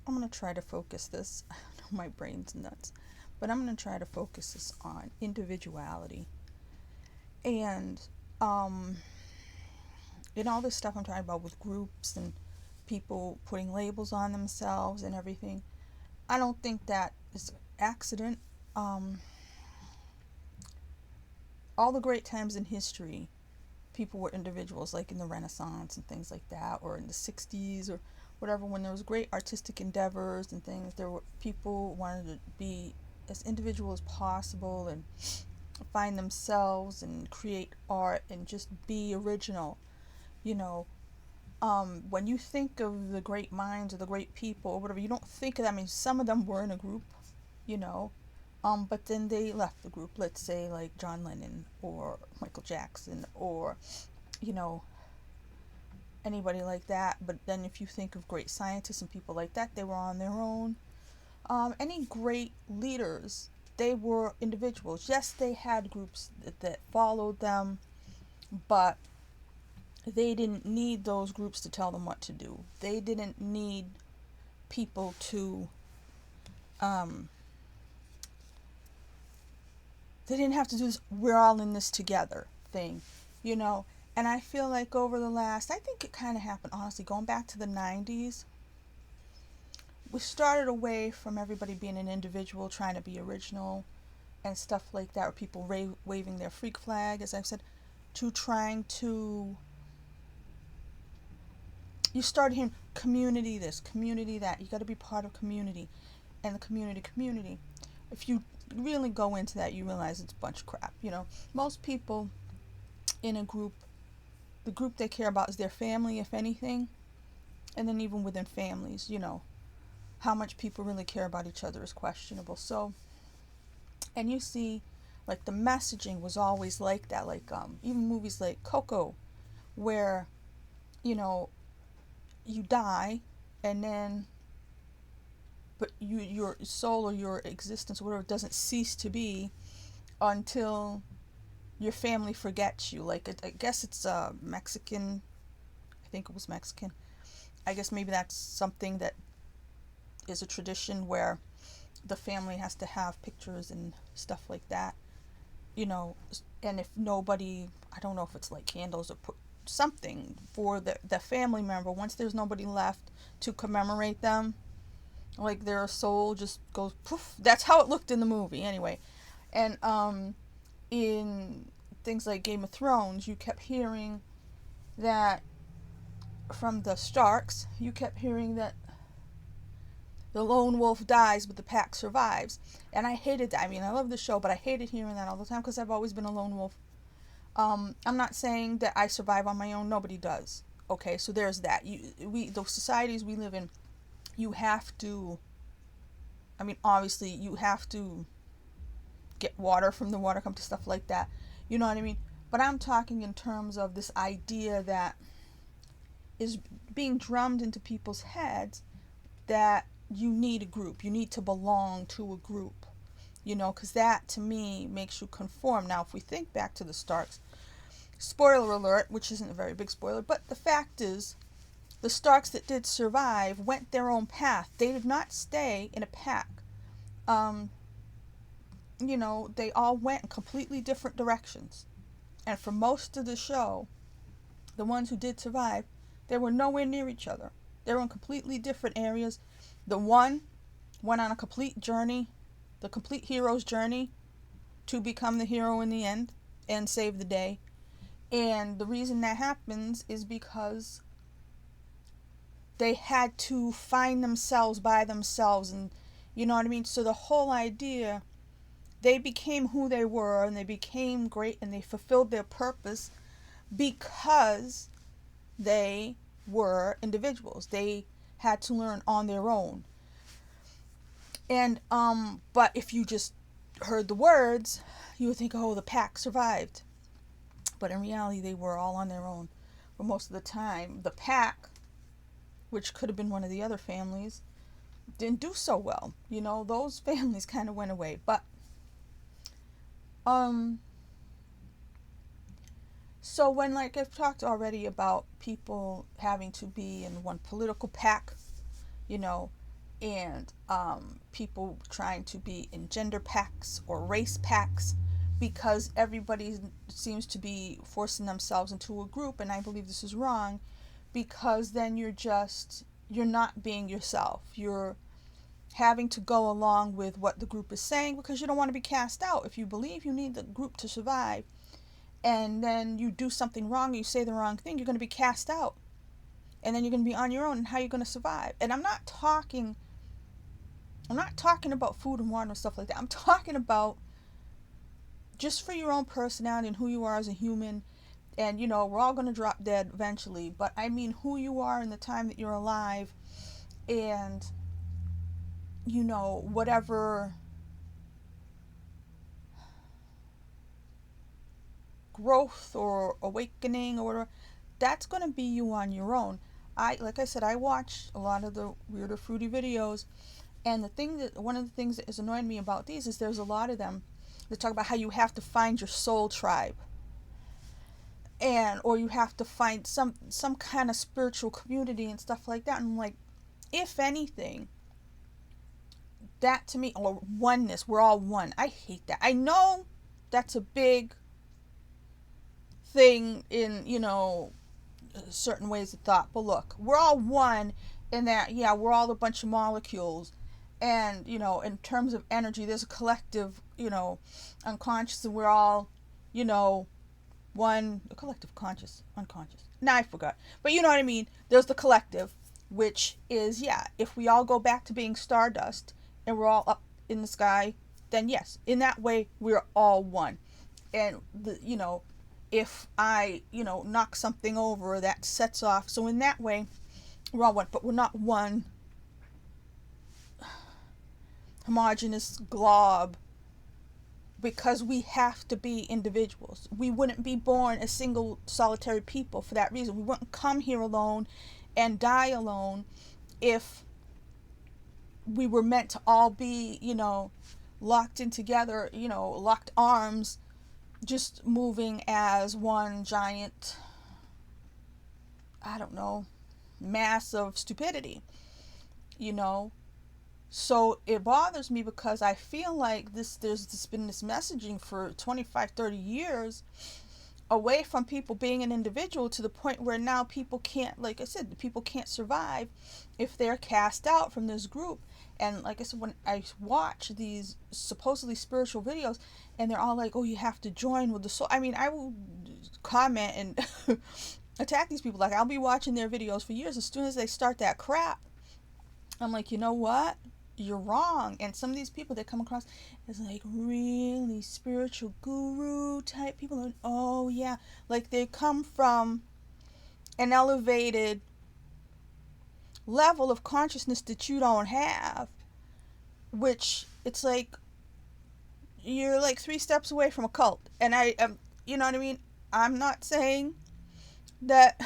I'm going to try to focus this. I know my brain's nuts, but I'm going to try to focus this on individuality. And um, in all this stuff I'm talking about with groups and people putting labels on themselves and everything, I don't think that is an accident. Um, all the great times in history, people were individuals, like in the Renaissance and things like that, or in the 60s or whatever, when there was great artistic endeavors and things, there were people wanted to be as individual as possible and find themselves and create art and just be original. You know, when you think of the great minds or the great people or whatever, you don't think of that. I mean, some of them were in a group, you know, but then they left the group. Let's say like John Lennon or Michael Jackson or, you know, anybody like that. But then if you think of great scientists and people like that, they were on their own. Any great leaders, they were individuals. Yes, they had groups that followed them, but they didn't need those groups to tell them what to do. They didn't need people to, um, they didn't have to do this, we're all in this together thing, you know. And I feel like over the last, I think it kind of happened, honestly, going back to the 90s, we started away from everybody being an individual, trying to be original and stuff like that, or people waving their freak flag, as I've said, to trying to, you started hearing community this, community that, you got to be part of community, and the community. If you really go into that, you realize it's a bunch of crap. You know, most people in a group, the group they care about is their family, if anything, and then even within families, you know, how much people really care about each other is questionable. So, and you see, like the messaging was always like that, like even movies like Coco, where, you know, you die, and then but your soul or your existence or whatever doesn't cease to be until your family forgets you. Like I guess it's Mexican. I think it was Mexican. I guess maybe that's something that is a tradition where the family has to have pictures and stuff like that. You know, and if nobody, I don't know if it's like candles or put something for the family member. Once there's nobody left to commemorate them, like their soul just goes poof. That's how it looked in the movie, anyway. And in things like Game of Thrones, you kept hearing that from the Starks, you kept hearing that the lone wolf dies, but the pack survives. And I hated that. I mean, I love the show, but I hated hearing that all the time because I've always been a lone wolf. I'm not saying that I survive on my own. Nobody does. Okay, so there's that. The societies we live in, you have to. I mean, obviously, you have to get water from the water company, stuff like that. You know what I mean? But I'm talking in terms of this idea that is being drummed into people's heads that you need a group, you need to belong to a group, you know, because that to me makes you conform. Now, if we think back to the Starks, spoiler alert, which isn't a very big spoiler, but the fact is, the Starks that did survive went their own path. They did not stay in a pack. Um, you know, they all went in completely different directions. And for most of the show, the ones who did survive, they were nowhere near each other. They were in completely different areas. The one went on a complete journey, the complete hero's journey to become the hero in the end and save the day. And the reason that happens is because they had to find themselves by themselves, and you know what I mean? So the whole idea, they became who they were and they became great and they fulfilled their purpose because they were individuals. They had to learn on their own. And but if you just heard the words, you would think, oh, the pack survived. But in reality, they were all on their own for most of the time. The pack, which could have been one of the other families, didn't do so well. You know, those families kind of went away. But um so when, like I've talked already about people having to be in one political pack, you know, and people trying to be in gender packs or race packs, because everybody seems to be forcing themselves into a group, and I believe this is wrong, because then you're not being yourself. You're having to go along with what the group is saying because you don't want to be cast out. If you believe you need the group to survive, and then you do something wrong, or you say the wrong thing, you're going to be cast out, and then you're going to be on your own, and how are you going to survive? And I'm not talking about food and water and stuff like that. I'm talking about just for your own personality and who you are as a human. And we're all going to drop dead eventually, but I mean who you are in the time that you're alive, and whatever growth or awakening or whatever, that's going to be you on your own. Like I said, I watch a lot of the weirder fruity videos, and one of the things that is annoying me about these is there's a lot of them that talk about how you have to find your soul tribe, or you have to find some kind of spiritual community and stuff like that. And I'm like, if anything, that to me, or oneness, we're all one. I hate that. I know that's a big thing in certain ways of thought, but look, we're all one in that, yeah, we're all a bunch of molecules, and in terms of energy, there's a collective unconscious, and we're all one, a collective unconscious. Now I forgot, but you know what I mean. There's the collective, which is, yeah, if we all go back to being stardust and we're all up in the sky, then yes, in that way we're all one. And if I knock something over, that sets off, so in that way we're all one, but we're not one homogeneous glob, because we have to be individuals. We wouldn't be born as single solitary people for that reason. We wouldn't come here alone and die alone if we were meant to all be locked in together, locked arms, just moving as one giant, I don't know, mass of stupidity. So it bothers me because I feel like there's been this messaging for 25, 30 years away from people being an individual, to the point where now people can't, like I said, people can't survive if they're cast out from this group. And like I said, when I watch these supposedly spiritual videos, and they're all like, oh, you have to join with the soul. I mean, I will comment and attack these people. Like, I'll be watching their videos for years. As soon as they start that crap, I'm like, you know what? You're wrong. And some of these people that come across as like really spiritual guru type people, and oh yeah, like they come from an elevated level of consciousness that you don't have, which it's like you're like 3 steps away from a cult. And I am, you know what I mean? I'm not saying that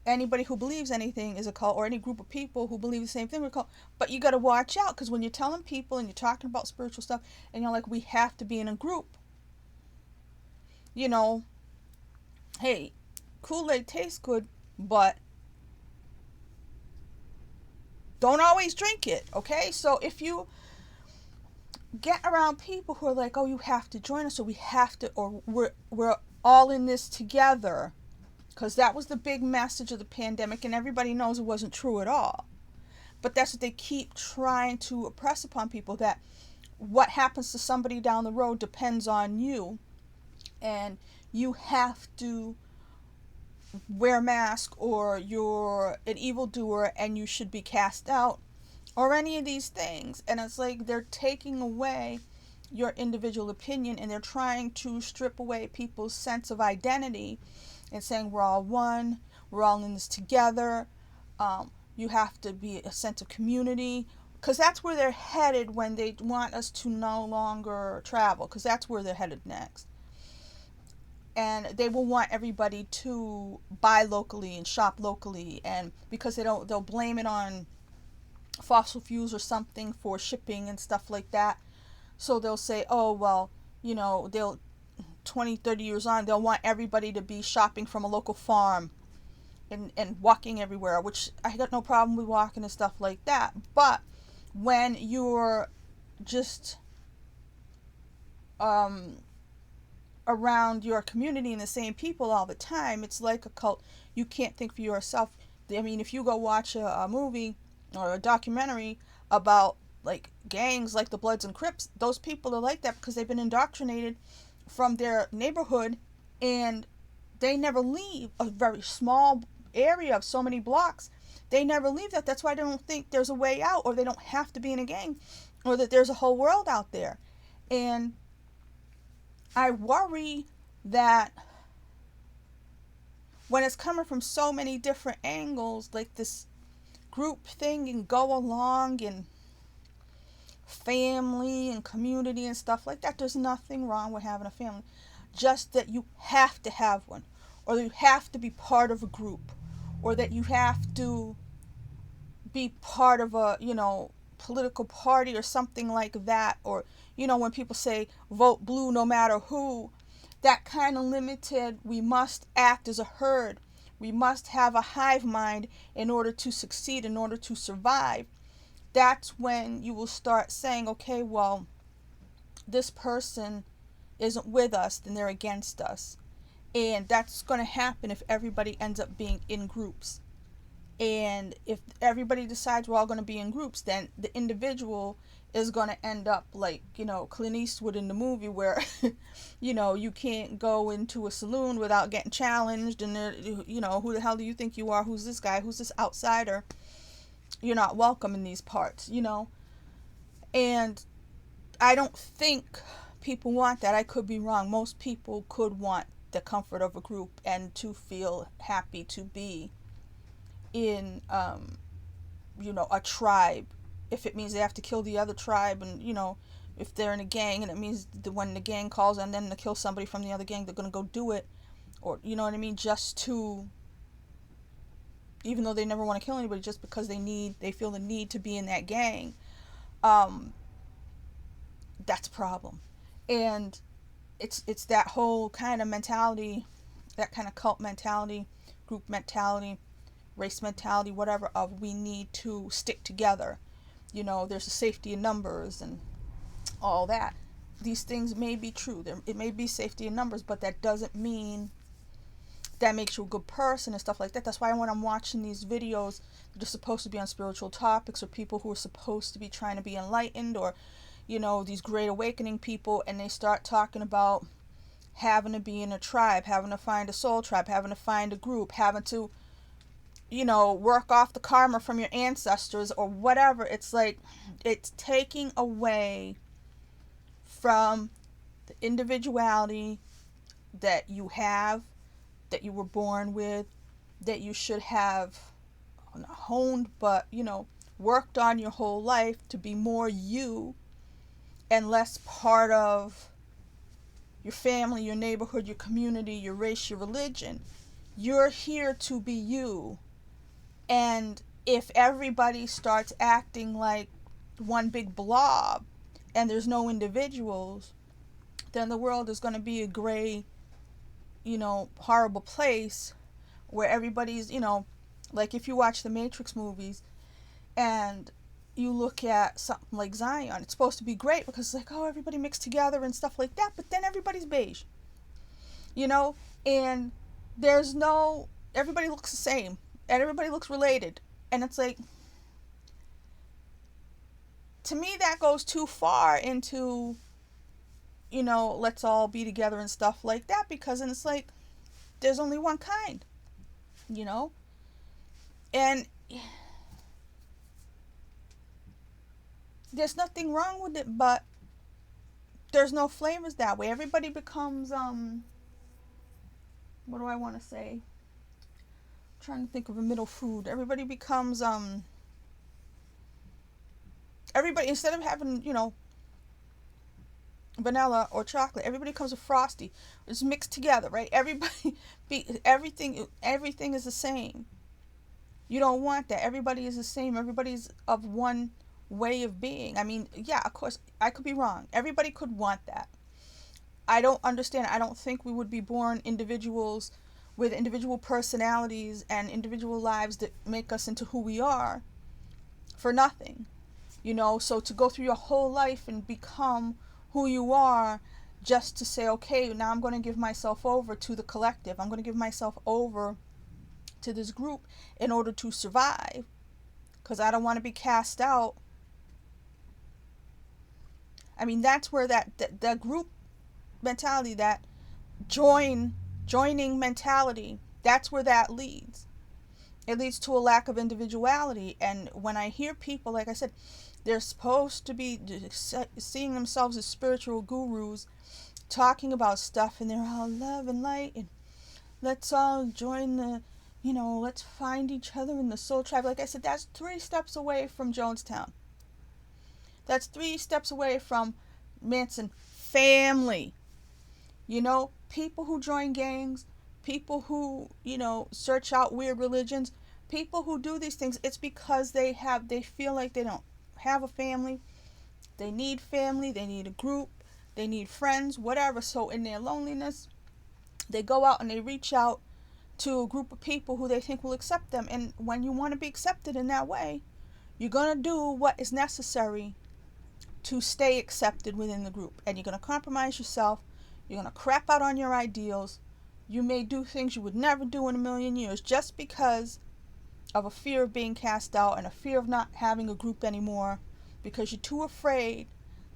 anybody who believes anything is a cult, or any group of people who believe the same thing is a cult. But you got to watch out, because when you're telling people and you're talking about spiritual stuff, and you're like, we have to be in a group, hey, Kool-Aid tastes good, but don't always drink it, okay? So if you get around people who are like, oh, you have to join us, or we have to, or we're all in this together, because that was the big message of the pandemic, and everybody knows it wasn't true at all. But that's what they keep trying to impress upon people, that what happens to somebody down the road depends on you, and you have to wear a mask, or you're an evildoer and you should be cast out, or any of these things. And it's like they're taking away your individual opinion, and they're trying to strip away people's sense of identity, and saying we're all one, we're all in this together. You have to be a sense of community, because that's where they're headed when they want us to no longer travel, because that's where they're headed next. And they will want everybody to buy locally and shop locally, and because they'll blame it on fossil fuels or something for shipping and stuff like that. So they'll say, oh, well, they'll 20, 30 years on, they'll want everybody to be shopping from a local farm, and walking everywhere, which I got no problem with walking and stuff like that. But when you're just um, around your community and the same people all the time, it's like a cult. You can't think for yourself. I mean, if you go watch a movie or a documentary about like gangs like the Bloods and Crips, those people are like that because they've been indoctrinated from their neighborhood, and they never leave a very small area of so many blocks. They never leave that. That's why they don't think there's a way out, or they don't have to be in a gang, or that there's a whole world out there. And I worry that when it's coming from so many different angles, like this group thing and go along and family and community and stuff like that, there's nothing wrong with having a family. Just that you have to have one, or you have to be part of a group, or that you have to be part of a, political party or something like that. Or, when people say vote blue no matter who, that kind of limited, we must act as a herd. We must have a hive mind in order to succeed, in order to survive. That's when you will start saying, okay, well, this person isn't with us, then they're against us. And that's going to happen if everybody ends up being in groups. And if everybody decides we're all going to be in groups, then the individual is going to end up like, Clint Eastwood in the movie where, you can't go into a saloon without getting challenged. And, who the hell do you think you are? Who's this guy? Who's this outsider? You're not welcome in these parts, And I don't think people want that. I could be wrong. Most people could want the comfort of a group and to feel happy to be in a tribe, if it means they have to kill the other tribe. And if they're in a gang and it means when the gang calls on them to kill somebody from the other gang, they're going to go do it. Or you know what I mean, just to, even though they never want to kill anybody, just because they feel the need to be in that gang. That's a problem. And it's that whole kind of mentality, that kind of cult mentality, group mentality, race mentality, whatever, of we need to stick together. There's a safety in numbers and all that. These things may be true. It may be safety in numbers, but that doesn't mean that makes you a good person and stuff like that. That's why when I'm watching these videos that are supposed to be on spiritual topics, or people who are supposed to be trying to be enlightened, or these great awakening people, and they start talking about having to be in a tribe, having to find a soul tribe, having to find a group, having to work off the karma from your ancestors or whatever. It's like, it's taking away from the individuality that you have, that you were born with, that you should have honed, but, worked on your whole life to be more you and less part of your family, your neighborhood, your community, your race, your religion. You're here to be you. And if everybody starts acting like one big blob and there's no individuals, then the world is going to be a gray, horrible place where everybody's, like if you watch the Matrix movies and you look at something like Zion, it's supposed to be great because it's like, oh, everybody mixed together and stuff like that, but then everybody's beige, and everybody looks the same. And everybody looks related. And it's like, to me, that goes too far into, let's all be together and stuff like that. Because then it's like, there's only one kind, And there's nothing wrong with it, but there's no flavors that way. Everybody becomes, what do I want to say? Trying to think of a middle food. Everybody becomes everybody, instead of having vanilla or chocolate, everybody comes with frosty. It's mixed together, right? Everything is the same. You don't want that. Everybody is the same. Everybody's of one way of being. I mean, yeah, of course, I could be wrong. Everybody could want that. I don't understand. I don't think we would be born individuals with individual personalities and individual lives that make us into who we are for nothing. So to go through your whole life and become who you are just to say, okay, now I'm going to give myself over to the collective. I'm going to give myself over to this group in order to survive, because I don't want to be cast out. I mean, that's where that group mentality, that joining mentality, that's where that leads. It leads to a lack of individuality. And when I hear people, like I said, they're supposed to be seeing themselves as spiritual gurus, talking about stuff, and they're all love and light, and let's all join let's find each other in the soul tribe. Like I said, that's 3 steps away from Jonestown. That's 3 steps away from Manson family. People who join gangs, people who, search out weird religions, people who do these things, it's because they feel like they don't have a family. They need family, they need a group, they need friends, whatever. So in their loneliness, they go out and they reach out to a group of people who they think will accept them. And when you want to be accepted in that way, you're going to do what is necessary to stay accepted within the group. And you're going to compromise yourself. You're going to crap out on your ideals. You may do things you would never do in a million years just because of a fear of being cast out and a fear of not having a group anymore, because you're too afraid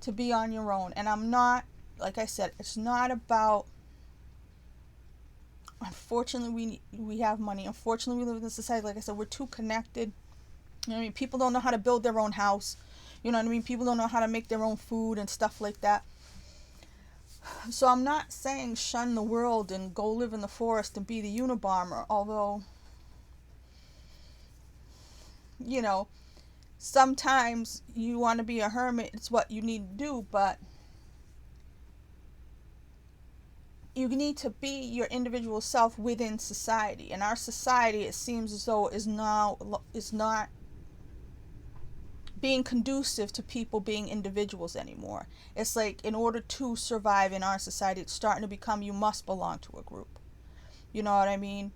to be on your own. And I'm not, like I said, it's not about, unfortunately, we have money. Unfortunately, we live in a society, like I said, we're too connected. People don't know how to build their own house. People don't know how to make their own food and stuff like that. So I'm not saying shun the world and go live in the forest and be the Unabomber, although, sometimes you want to be a hermit. It's what you need to do, but you need to be your individual self within society. And our society, it seems as though, is not being conducive to people being individuals anymore. It's like, in order to survive in our society, it's starting to become, you must belong to a group. You know what I mean?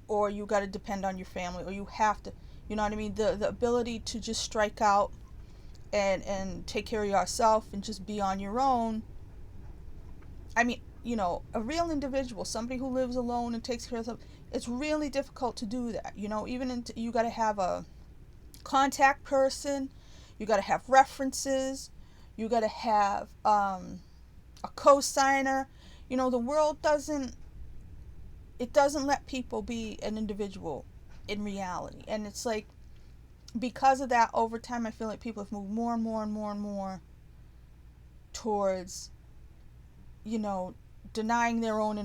Or you got to depend on your family, or you have to, you know what I mean? The ability to just strike out and take care of yourself and just be on your own. I mean, a real individual, somebody who lives alone and takes care of themselves, it's really difficult to do that. You got to have a contact person, you got to have references, you got to have a co-signer. The world doesn't let people be an individual in reality. And it's like, because of that, over time, I feel like people have moved more and more and more and more towards, denying their own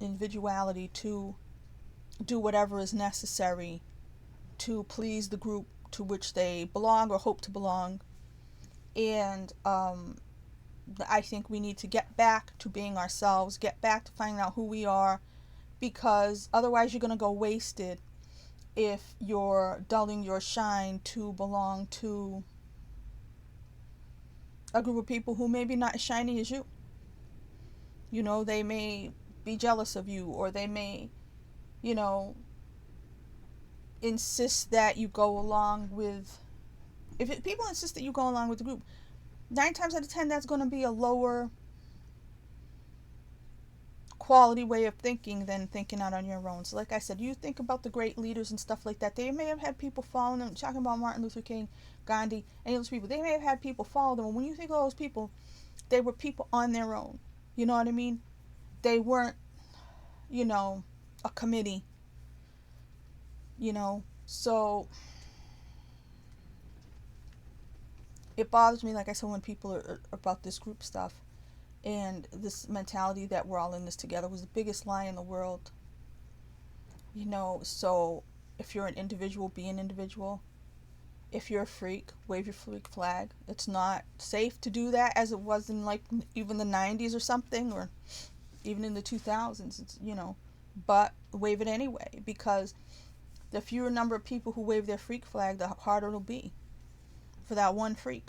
individuality to do whatever is necessary to please the group to which they belong or hope to belong. And I think we need to get back to being ourselves, get back to finding out who we are, because otherwise you're going to go wasted if you're dulling your shine to belong to a group of people who may be not as shiny as you. They may be jealous of you, or they may, insist that you go along with, people insist that you go along with the group, 9 times out of 10, that's going to be a lower quality way of thinking than thinking out on your own. So like I said, you think about the great leaders and stuff like that. They may have had people following them, talking about Martin Luther King, Gandhi, any of those people. They may have had people follow them. And when you think of those people, they were people on their own. You know what I mean? They weren't, a committee. So it bothers me, like I said, when people are about this group stuff and this mentality that we're all in this together was the biggest lie in the world. So if you're an individual, be an individual. If you're a freak, wave your freak flag. It's not safe to do that, as it was in like even the 90s or something, or even in the 2000s. It's, but wave it anyway, because the fewer number of people who wave their freak flag, the harder it'll be for that one freak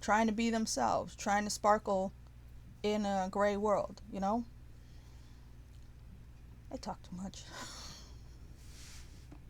trying to be themselves, trying to sparkle in a gray world. I talk too much.